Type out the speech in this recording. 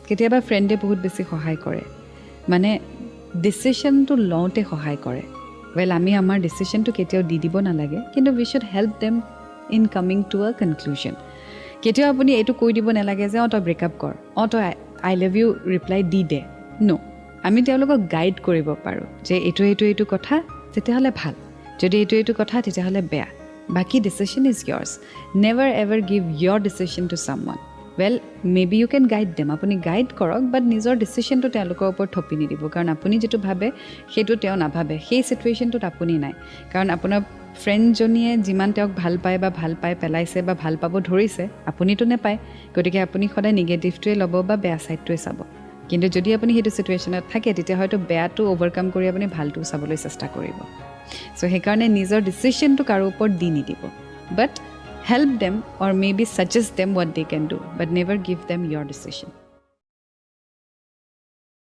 কেতিয়াবা ফ্ৰেণ্ডে বহুত বেছি সহায় কৰে, মানে ডিচিশ্যনটো লওঁতে সহায় কৰে। আমি আমাৰ ডিচিশ্যনটো কেতিয়াও দি দিব নালাগে, কিন্তু we should help them in coming to a conclusion. কেতিয়াও আপুনি এইটো কৈ দিব নালাগে যে তই ব্ৰেকআপ কৰ, তই আই লাভ ইউ ৰিপ্লাই দি দে। ন', আমি তেওঁলোকক গাইড কৰিব পাৰোঁ যে এইটো কথা তেতিয়াহ'লে ভাল, যদি এইটো কথা তেতিয়াহ'লে বেয়া। বাকী decision is yours. Never ever give your decision to someone. Maybe you can guide them, আপুনি গাইড কৰক, বাট নিজৰ ডিচিশ্যনটো তেওঁলোকৰ ওপৰত থপি নিদিব, কাৰণ আপুনি যিটো ভাবে সেইটো তেওঁ নাভাবে। সেই চিটুৱেশ্যনটোত আপুনি নাই, কাৰণ আপোনাৰ ফ্ৰেণ্ডজনীয়ে যিমান তেওঁক ভাল পায় বা ভাল পাই পেলাইছে বা ভাল পাব ধৰিছে, আপুনিতো নেপায়। গতিকে আপুনি সদায় নিগেটিভটোৱে ল'ব বা বেয়া ছাইডটোৱে চাব। কিন্তু যদি আপুনি সেইটো চিটুৱেশ্যনত থাকে, তেতিয়া হয়তো বেয়াটো অভাৰকাম কৰি আপুনি ভালটো চাবলৈ চেষ্টা কৰিব। চ' সেইকাৰণে নিজৰ ডিচিশ্যনটো কাৰো ওপৰত দি নিদিব, বাট help them or maybe suggest them what they can do, but never give them your decision.